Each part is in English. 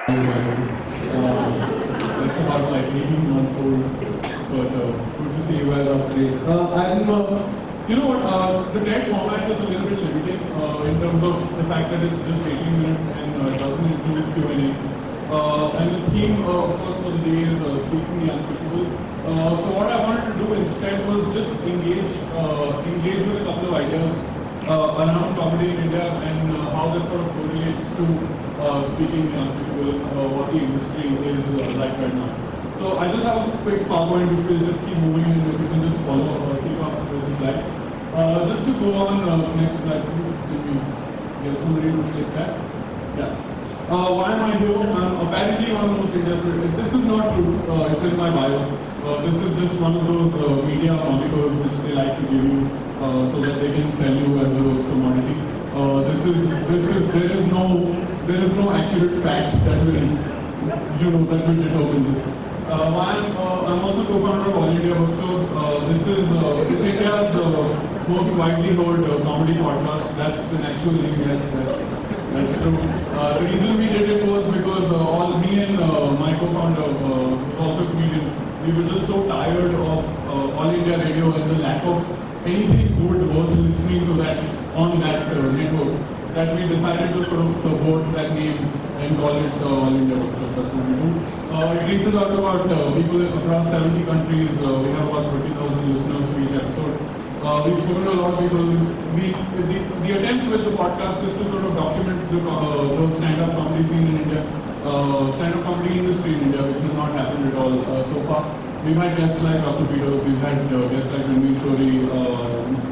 That's about like 18 months old, but good to see you guys are great. You know what, the TED format is a little bit limiting in terms of the fact that it's just 18 minutes and it doesn't include Q&A. And the theme, of course, for the day is speaking the unspeakable. So what I wanted to do instead was just engage with a couple of ideas around comedy in India and how that sort of correlates to speaking the unspeakable, what the industry is like right now. So I just have a quick PowerPoint which will just keep moving and if you can just follow or keep up with the slides. Just to go on next slide, please. Can we get somebody to flip that? Yeah. Why am I here? I'm apparently one of those Indians. This is not true. It's in my bio. This is just one of those media monikers which they like to give you so that they can sell you as a commodity. There is no accurate fact that will determine this. I'm also co-founder of All India Bookshop. It's India's most widely heard comedy podcast. That's an actual name, yes, that's true. The reason we did it was because me and my co-founder, who's also a comedian, we were just so tired of All India Radio and the lack of anything good worth listening to that on that network that we decided to sort of subvert that name and call it All India Bookshop. That's what we do. It reaches out to about people across 70 countries. We have about 30,000 listeners to each episode. We've spoken to a lot of people. The attempt with the podcast is to sort of document the stand-up comedy scene in India, stand-up comedy industry in India, which has not happened at all so far. We've had guests like Russell Peters, we've had guests like Ranveer Shori,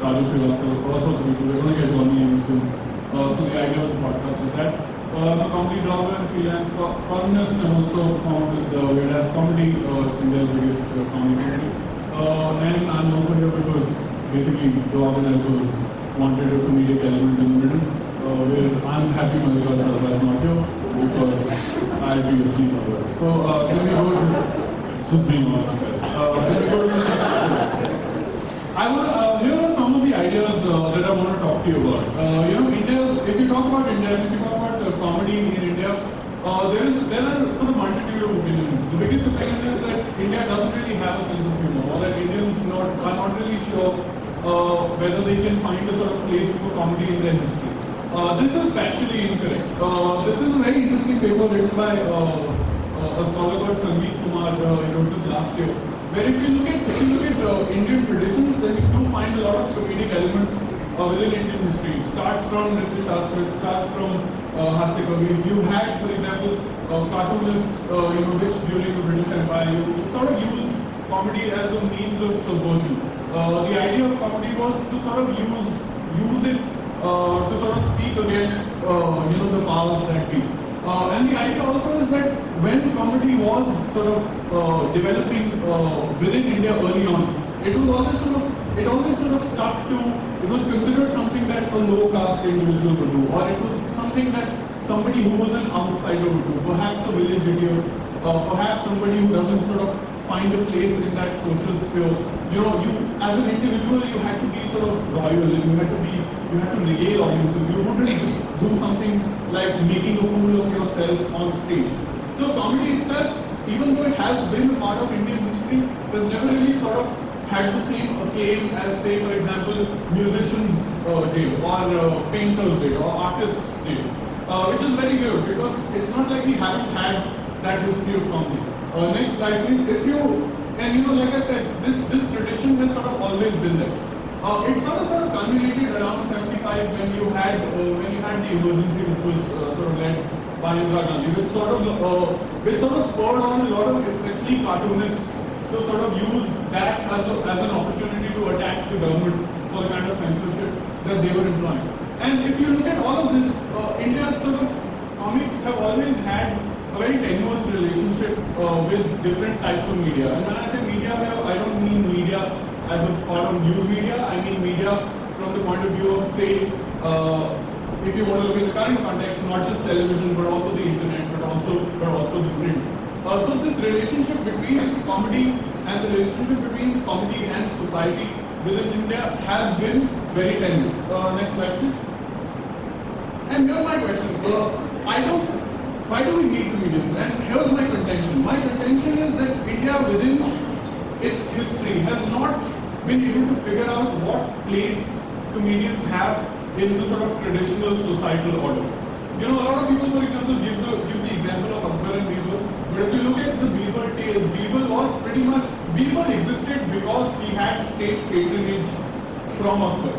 Raju Srivastava, all sorts of people. We're going to get Johnny in soon. So the idea of the podcast is that. I'm a comedy blogger and freelance columnist and also performed with WeirdAss Comedy, it's India's biggest comedy company. And I'm also here because basically the organizers wanted a comedic element in the middle. I'm happy Malika Sarabha is not here because I'd be asleep otherwise. So can we go to, just being honest guys. Can we go to the next? Here are some of the ideas that I want to talk to you about. If you talk about India, if you talk about comedy in India, there are sort of multitude of opinions. The biggest opinion is that India doesn't really have a sense of humor, or that Indians are not really sure whether they can find a sort of place for comedy in their history. This is factually incorrect. This is a very interesting paper written by a scholar called Sandeep Kumar. He wrote this last year. Where if you look at Indian traditions, then you do find a lot of comedic elements within Indian history. It starts from Nritya Shastra, it starts from Hasya Kavis. You had, for example, cartoonists, which during the British Empire, you sort of used comedy as a means of subversion. The idea of comedy was to sort of use it to sort of speak against, the powers that be. And the idea also is that when comedy was sort of developing within India early on, it always sort of stuck to, it was considered something that a low caste individual would do, or it was something that somebody who was an outsider would do, perhaps a village idiot, perhaps somebody who doesn't sort of find a place in that social sphere. You as an individual, you had to be sort of royal and you had to regale audiences. You wouldn't do something like making a fool of yourself on stage. So comedy itself, even though it has been a part of Indian history, has never really sort of had the same acclaim as, say, for example, musicians did, or painters did, or artists did, which is very weird because it's not like we haven't had that history of comedy. Next slide, please. Like I said, this tradition has sort of always been there. It sort of culminated around 75 when you had the emergency, which was sort of led by Indira Gandhi, which sort of spurred on a lot of, especially cartoonists, to sort of use that as an opportunity to attack the government for the kind of censorship that they were employing. And if you look at all of this, India's sort of comics have always had a very tenuous relationship with different types of media. And when I say media here, I don't mean media as a part of news media. I mean media from the point of view of, say, if you want to look at the current context, not just television, but also the internet, but also the print. So this relationship between comedy and the relationship between comedy and society within India has been very tenuous. Next slide, please. And here's my question. Why do we need comedians? And here's my contention. My contention is that India within its history has not been able to figure out what place comedians have in the sort of traditional societal order. You know, a lot of people, for example, give the example of Akbar and Birbal. But if you look at the Birbal tales, Birbal existed because he had state patronage from Akbar,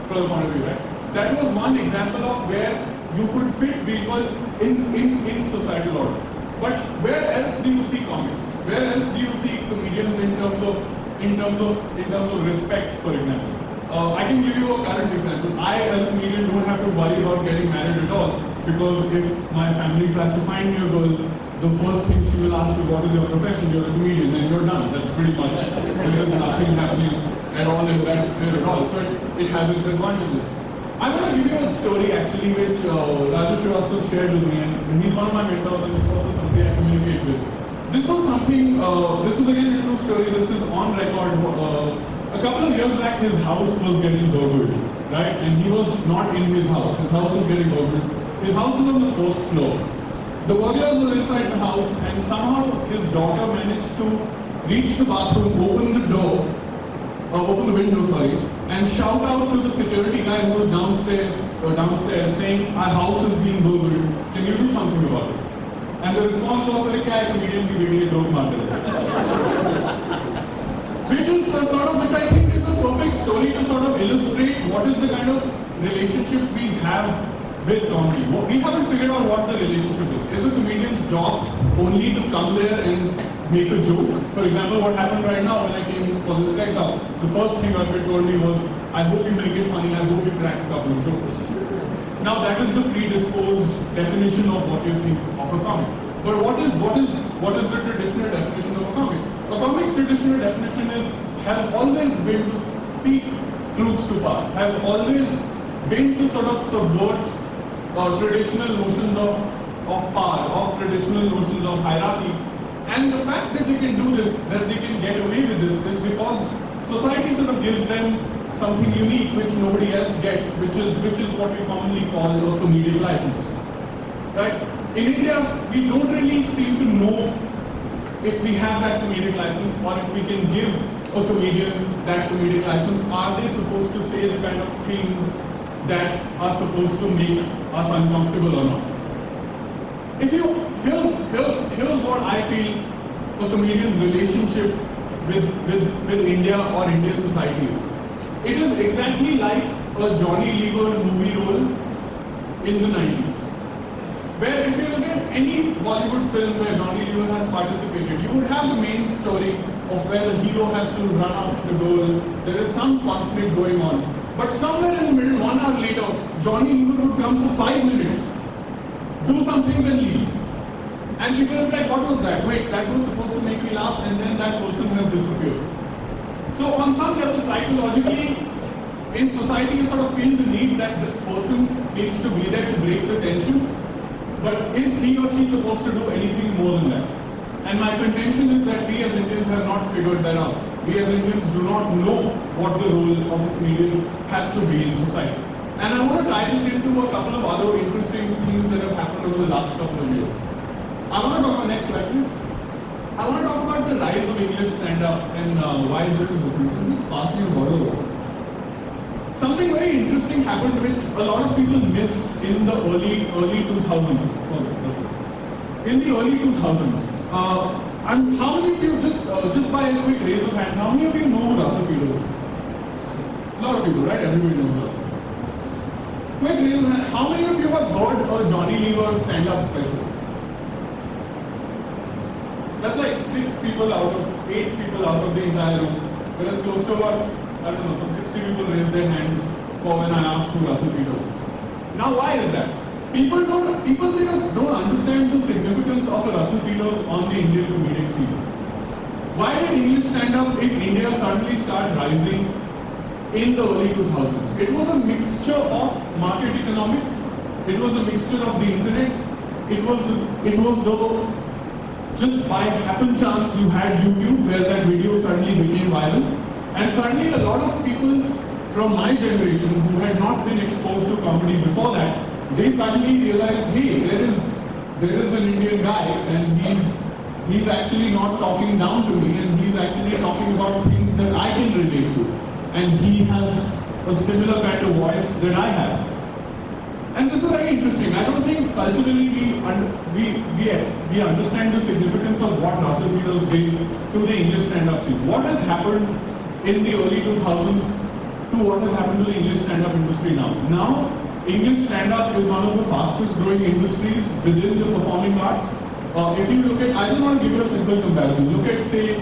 from the point of view, right? That was one example of where you could fit Birbal in societal order. But where else do you see comics? Where else do you see comedians in terms of respect, for example? I can give you a current example. I, as a comedian, don't have to worry about getting married at all, because if my family tries to find me a girl, the first thing she will ask is, what is your profession? You're a comedian, and you're done. That's pretty much, there is nothing happening at all in that sphere at all. So it has its advantages. I'm going to give you a story actually which Raju Srivastava shared with me, and he's one of my mentors, and it's also something I communicate with. This was something, this is again a true story, this is on record. A couple of years back, his house was getting burgled, right? And he was not in his house was getting burgled. His house is on the 4th floor. The burglars were inside the house, and somehow his daughter managed to reach the bathroom, open the window, and shout out to the security guy who was downstairs saying, our house is being burgled, can you do something about it? And the response was, "Arey kya hai, comedian ki beटी joke मारते हैं." Which I think is a perfect story to sort of illustrate what is the kind of relationship we have with comedy. We haven't figured out what the relationship is. Is a comedian's job only to come there and make a joke? For example, what happened right now when I came for this stand-up, the first thing Arpit told me was, I hope you make it funny, I hope you crack a couple of jokes. Now that is the predisposed definition of what you think of a comic. But what is the traditional definition of a comic? A comic's traditional definition has always been to speak truth to power, has always been to sort of subvert traditional notions of power, of traditional notions of hierarchy. And the fact that they can do this, that they can get away with this, is because society sort of gives them something unique which nobody else gets, which is what we commonly call a comedic license. Right? In India, we don't really seem to know if we have that comedic license, or if we can give a comedian that comedic license. Are they supposed to say the kind of things that are supposed to make us uncomfortable or not? Here's what I feel a comedian's relationship with India or Indian society is. It is exactly like a Johnny Lever movie role in the 90s. Where if you look at any Bollywood film where Johnny Lever has participated, you would have the main story of where the hero has to run off the goal. There is some conflict going on. But somewhere in the middle, 1 hour later, Johnny Lever would come for 5 minutes, do something, then leave. And people would be like, what was that? Wait, that was supposed to make me laugh, and then that person has disappeared. So on some level, psychologically, in society, you sort of feel the need that this person needs to be there to break the tension. But is he or she supposed to do anything more than that? And my contention is that we as Indians have not figured that out. We as Indians do not know what the role of a comedian has to be in society. And I want to tie this into a couple of other interesting things that have happened over the last couple of years. I want to talk about next slide, please. I want to talk about the rise of English stand-up and why this is different. Can you just pass me a bottle of water? Something very interesting happened which a lot of people missed in the early 2000s. In the early 2000s. And how many of you, just by a quick raise of hands, how many of you know who Russell Peters is? A lot of people, right? Everybody knows Russell. Quick raise of hands. How many of you have heard a Johnny Lever stand-up special? That's like 8 people out of the entire room. Whereas close to about, I don't know, some 60 people raised their hands for when I asked who Russell Peters is. Now why is that? People sort of don't understand the significance of the Russell Peters on the Indian comedic scene. Why did English stand-up in India suddenly start rising in the early 2000s? It was a mixture of market economics. It was a mixture of the internet. It was just by happen chance you had YouTube where that video suddenly became viral. And suddenly a lot of people from my generation who had not been exposed to comedy before that, they suddenly realized, hey, there is an Indian guy and he's actually not talking down to me, and he's actually talking about things that I can relate to. And he has a similar kind of voice that I have. And this is very interesting. I don't think culturally we understand the significance of what Russell Peters did to the English stand-up scene. What has happened in the early 2000s to what has happened to the English stand-up industry now? Now, English stand-up is one of the fastest growing industries within the performing arts. If you look at, I just want to give you a simple comparison. Look at, say,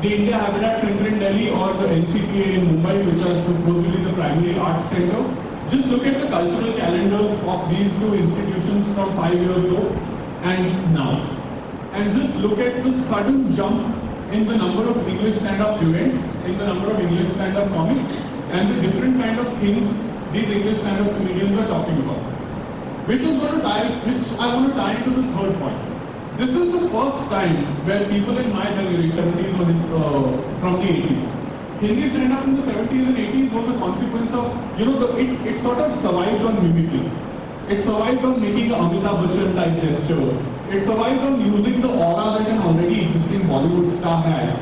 the India Habitat Center in Delhi or the NCPA in Mumbai, which are supposedly the primary arts center. Just look at the cultural calendars of these two institutions from 5 years ago and now. And just look at the sudden jump in the number of English stand-up events, in the number of English stand-up comics, and the different kind of things these English stand-up comedians are talking about. Which I want to tie into the third point. This is the first time where people in my generation, 70s from the 80s, Hindi stand-up in the 70s and 80s was a consequence of, it sort of survived on mimicry. It survived on making an Amitabh Bachchan type gesture. It survived on using the aura that an already existing Bollywood star had.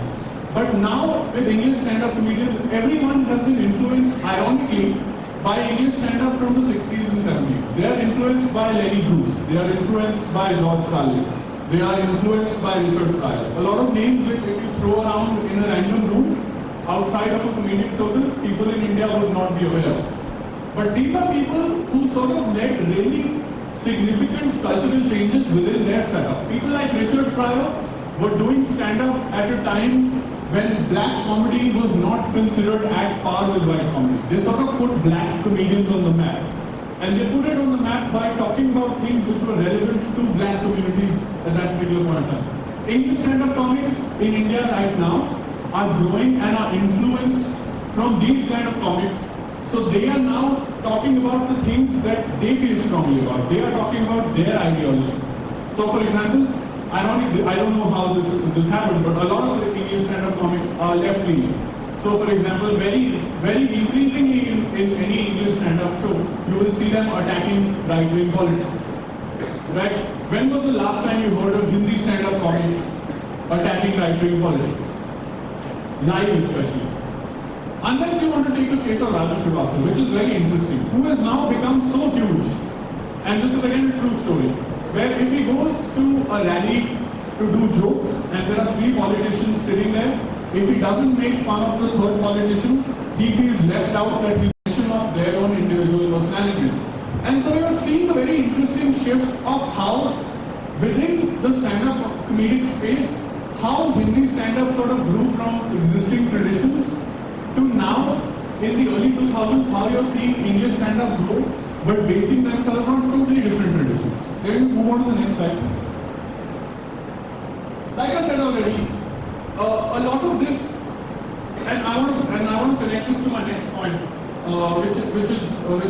But now, with English stand-up comedians, everyone has been influenced, ironically, by English stand-up from the 60s and 70s. They are influenced by Lenny Bruce. They are influenced by George Carlin. They are influenced by Richard Pryor. A lot of names which, if you throw around in a random room, outside of a comedic circle, people in India would not be aware of. But these are people who sort of led really significant cultural changes within their setup. People like Richard Pryor were doing stand-up at a time when black comedy was not considered at par with white comedy. They sort of put black comedians on the map. And they put it on the map by talking about things which were relevant to black communities at that particular point in time. English stand-up comics in India right now are growing and are influenced from these kind of comics. So they are now talking about the things that they feel strongly about. They are talking about their ideology. So for example, ironically, I don't know how this happened, but a lot of the English stand-up comics are left-leaning. So for example, very increasingly in any English stand-up show, you will see them attacking right-wing politics. Right? When was the last time you heard a Hindi stand-up comic attacking right-wing politics? Live especially. Unless you want to take the case of Raju Srivastava, which is very interesting, who has now become so huge. And this is again a true story, where if he goes to a rally to do jokes and there are 3 politicians sitting there, if he doesn't make fun of the third politician, he feels left out, that he's a function of their own individual personalities. And so you're seeing a very interesting shift of how within the stand-up comedic space, how Hindi stand-up sort of grew from existing traditions to now, in the early 2000s, how you're seeing English stand-up grow, but basing themselves on totally different traditions. Can we move on to the next slide, please? Like I said already, a lot of this, and I want to connect this to my next point, which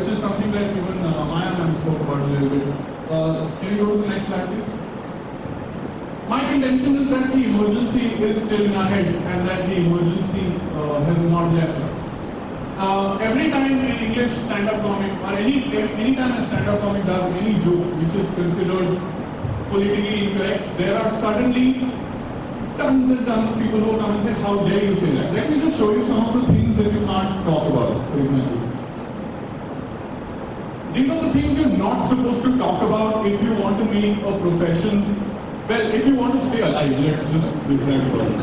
is something that even Maya and I spoke about a little bit. Can you go to the next slide, please? My contention is that the emergency is still in our heads and that the emergency has not left us. Every time an English stand-up comic or any time a stand-up comic does any joke which is considered politically incorrect, there are suddenly tons and tons of people who come and say, how dare you say that? Let me just show you some of the things that you can't talk about, for example. These are the things you're not supposed to talk about if you want to make a profession. Well, if you want to stay alive, let's just be frank about this.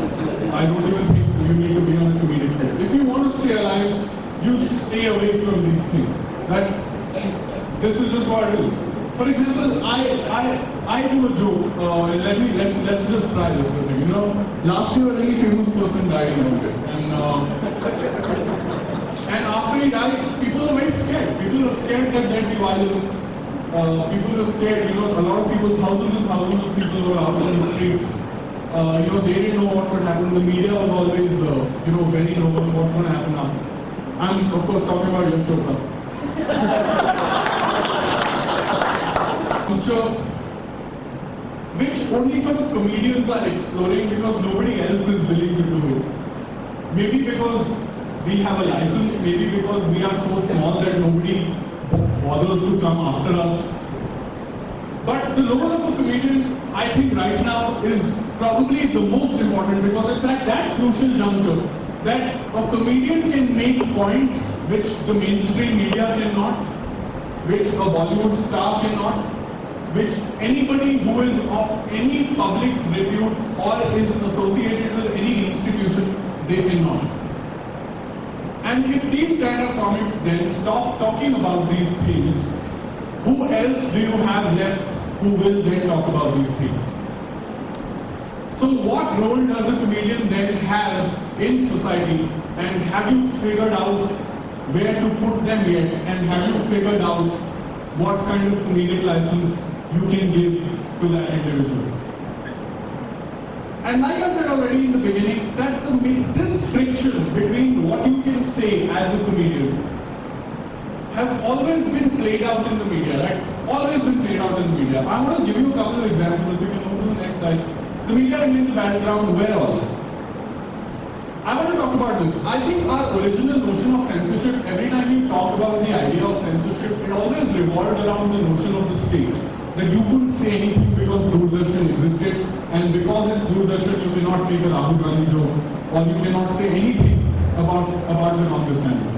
I don't even think you need to be on a comedic show. If you want to stay alive, you stay away from these things. Right? This is just what it is. For example, I do a joke. Let's just try this for a second. Last year a really famous person died in Mumbai, and after he died, people are very scared. People are scared that there'd be violence. People were scared, a lot of people, thousands and thousands of people were out on the streets. They didn't know what would happen. The media was always, very nervous what's going to happen now. I'm, of course, talking about Yash Chopra. Which only sort of comedians are exploring because nobody else is willing to do it. Maybe because we have a license, maybe because we are so small that nobody bothers to come after us. But the role of a comedian, I think right now, is probably the most important because it's at that crucial juncture that a comedian can make points which the mainstream media cannot, which a Bollywood star cannot, which anybody who is of any public repute or is associated with any institution, they cannot. And if these stand-up comics then stop talking about these things, who else do you have left who will then talk about these things? So what role does a comedian then have in society, and have you figured out where to put them yet, and have you figured out what kind of comedic license you can give to that individual? And like I said already in the beginning, that this friction between what you can say as a comedian has always been played out in the media, right? Always been played out in the media. I want to give you a couple of examples. If you can move to the next slide. The media remains the battleground where all. I want to talk about this. I think our original notion of censorship, every time we talk about the idea of censorship, it always revolved around the notion of the state. That you couldn't say anything because Doordarshan existed, and because it's Doordarshan, you cannot make a Rahul Gandhi joke, or you cannot say anything about the Congress family.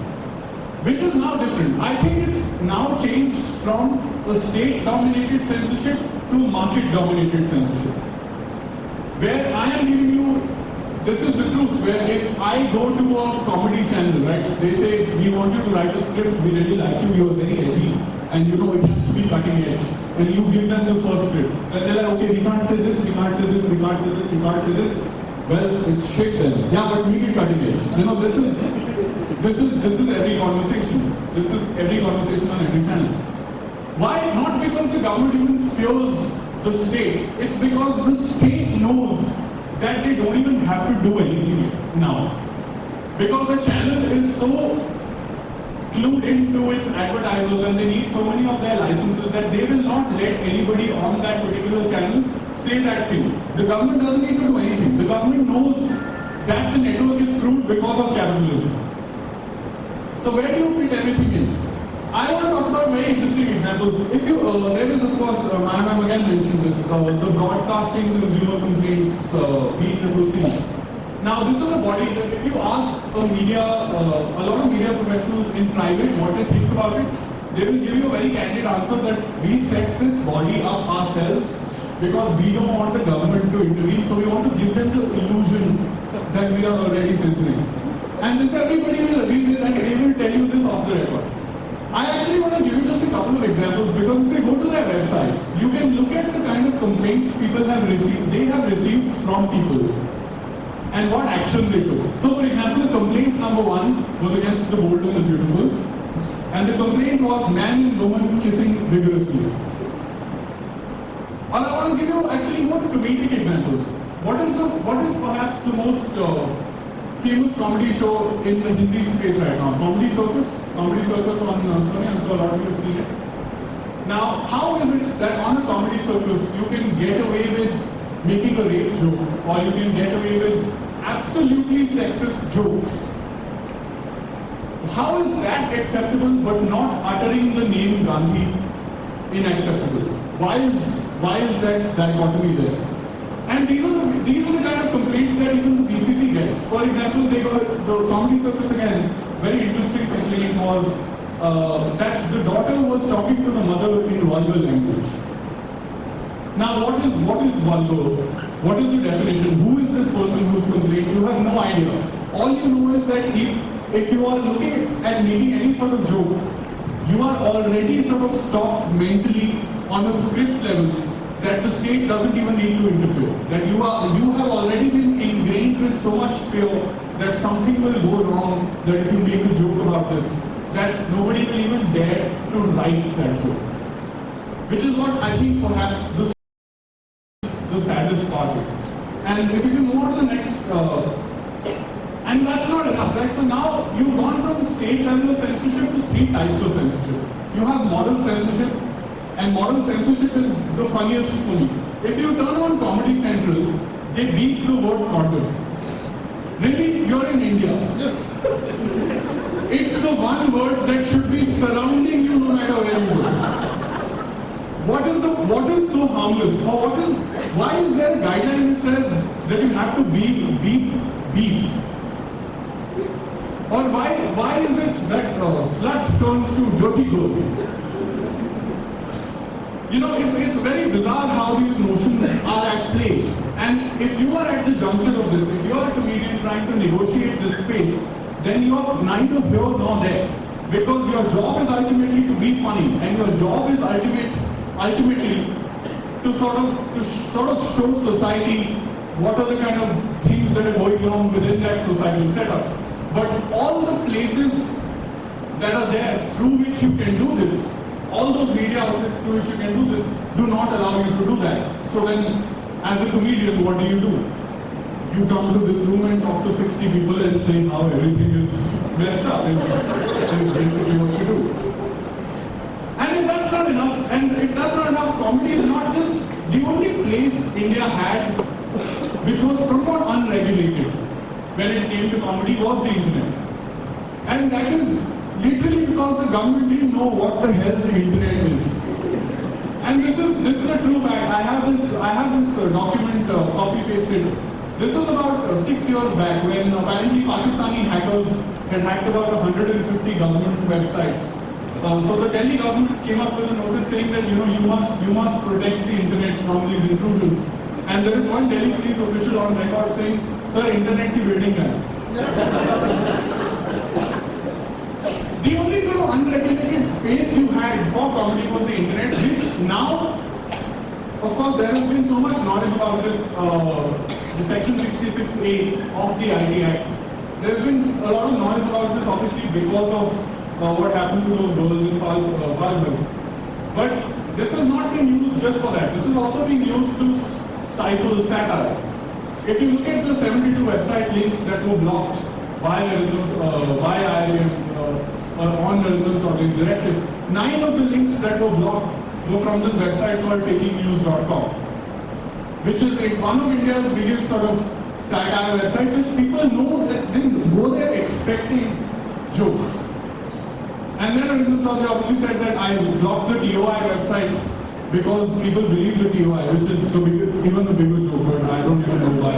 Which is now different. I think it's now changed from a state-dominated censorship to market-dominated censorship. Where I am giving you, this is the truth, where if I go to a comedy channel, right, they say, we want you to write a script, we really like you, you're very edgy, and you know it has to be cutting edge. And you give them the first script. And they're like, okay, we can't say this, we can't say this, we can't say this, we can't say this. Well, it's shit then. Yeah, but make it cutting edge. You know, this is every conversation. This is every conversation on every channel. Why? Not because the government even fears the state. It's because the state knows that they don't even have to do anything now. Because the channel is so glued into its advertisers and they need so many of their licenses that they will not let anybody on that particular channel say that thing. The government doesn't need to do anything. The government knows that the network is screwed because of capitalism. So where do you fit everything in? I want to talk about very interesting examples. If you, there is of course, I have again mentioned this, the broadcasting consumer complaints being proceed. Now this is a body that if you ask a lot of media professionals in private what they think about it, they will give you a very candid answer that we set this body up ourselves because we don't want the government to intervene, so we want to give them the illusion that we are already censoring. And this everybody will agree with, and they will tell you this off the record. I actually want to give you just a couple of examples because if you go to their website, you can look at the kind of complaints people have received, they have received from people, and what action they took. So for example, complaint number 1 was against the bold and the beautiful, and the complaint was man and woman kissing vigorously. And I want to give you actually more comedic examples. What is perhaps the most famous comedy show in the Hindi space right now? Comedy Circus on Sony. I'm sure a lot of you have seen it. Now, how is it that on a Comedy Circus you can get away with making a rape joke, or you can get away with absolutely sexist jokes? How is that acceptable but not uttering the name Gandhi unacceptable? Why is that dichotomy there? And these are the kind of complaints that even the BCC gets. For example, the Comedy Circus again, very interesting complaint was that the daughter was talking to the mother in vulgar language. Now, what is vulgar? What is the definition? Who is this person who's complaining? You have no idea. All you know is that if you are looking at making any sort of joke, you are already sort of stopped mentally on a script level that the state doesn't even need to interfere. That you have already been ingrained with so much fear that something will go wrong, that if you make a joke about this, that nobody will even dare to write that joke. Which is what I think perhaps the saddest part is. And if you can move on to the next, and that's not enough, right? So now you've gone from state level of censorship to 3 types of censorship. You have moral censorship, and moral censorship is the funniest for me. If you turn on Comedy Central, they beat the word condom. Really, you're in India. It's the one word that should be surrounding you no matter where you go. What is harmless? Or why is there a guideline that says that you have to beep beef? Or why is it that slut turns to dirty girl? You know, it's very bizarre how these notions are at play. And if you are at the juncture of this, if you are a comedian trying to negotiate this space, then you are neither here nor there. Because your job is ultimately to be funny, and your job is ultimately to sort of show society what are the kind of things that are going on within that societal setup. But all the places that are there through which you can do this, all those media outlets through which you can do this, do not allow you to do that. So then, as a comedian, what do? You come to this room and talk to 60 people and say how everything is messed up. Is basically what you do. And if that's not enough, comedy is not just the only place India had which was somewhat unregulated when it came to comedy was the internet. And that is literally because the government didn't know what the hell the internet is. And this is a true fact. I have this document copy pasted. This is about 6 years back when apparently Pakistani hackers had hacked about 150 government websites. So the Delhi government came up with a notice saying that you must protect the internet from these intrusions. And there is one Delhi police official on record saying, "Sir, internet ki building hai." The only sort of unregulated space you had for comedy was the internet, which now, of course, there has been so much noise about this, the Section 66A of the ID Act. There's been a lot of noise about this, obviously, because of what happened to those girls in Palghar. But this has not been used just for that. This is also being used to stifle satire. If you look at the 72 website links that were blocked by AIB on Narendra Chaudhary's directive, 9 of the links that were blocked were from this website called fakingnews.com, which is one of India's biggest sort of satire websites, which people know that they go there expecting jokes. And then Narendra Chaudhary obviously said that I blocked the TOI website because people believe the TOI, which is even the bigger joke, but I don't even know why.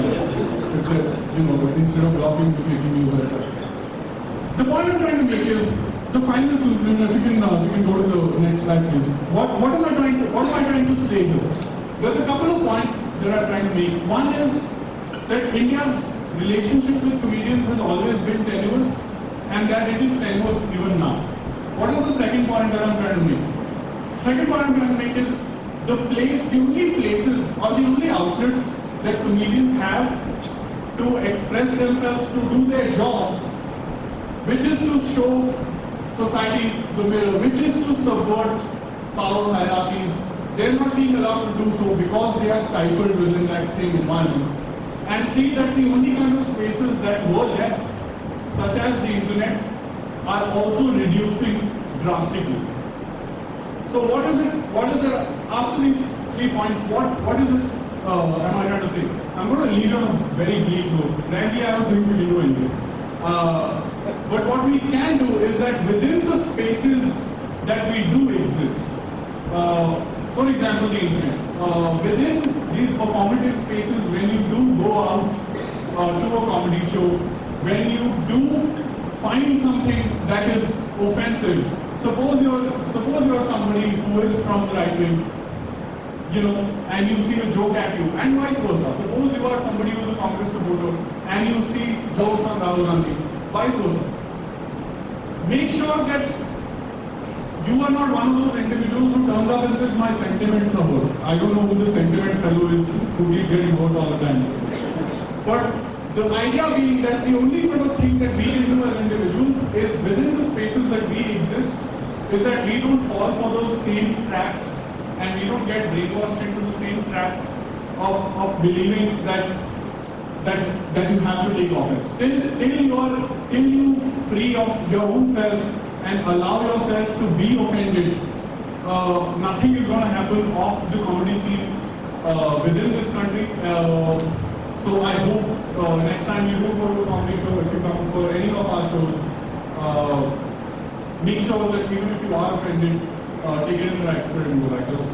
Instead of blocking the fake news website. The point I'm trying to make is the final conclusion. If you can go to the next slide, please. What am I trying to say here? There's a couple of points that I'm trying to make. One is that India's relationship with comedians has always been tenuous, and that it is tenuous even now. What is the second point that I'm trying to make? Second point I'm trying to make is the only places or the only outlets that comedians have to express themselves, to do their job, which is to show society the mirror, which is to subvert power hierarchies. They're not being allowed to do so because they are stifled within that same environment. And see that the only kind of spaces that were left, such as the internet, are also reducing drastically. So what is it, after these 3 points, what is it am I trying to say? I'm going to lead on a very bleak note. Frankly, I don't think we can do anything. But what we can do is that within the spaces that we do exist, for example, the internet, within these performative spaces, when you do go out to a comedy show, when you do find something that is offensive, suppose you're somebody who is from the right wing, and you see a joke at you, and vice versa. Suppose you are somebody who is a Congress supporter, and you see jokes on Rahul Gandhi, vice versa. Make sure that you are not one of those individuals who turns up and says, "My sentiments are hurt." I don't know who the sentiment fellow is who keeps getting hurt all the time. But the idea being that the only sort of thing that we can do as individuals is within the spaces that we exist, is that we don't fall for those same traps and we don't get brainwashed into the same traps of believing that you have to take offense. Till you free of your own self and allow yourself to be offended, nothing is going to happen off the comedy scene within this country. So I hope next time you do go to a comedy show, if you come for any of our shows, make sure that even if you are offended, take it in the right spirit and go like this.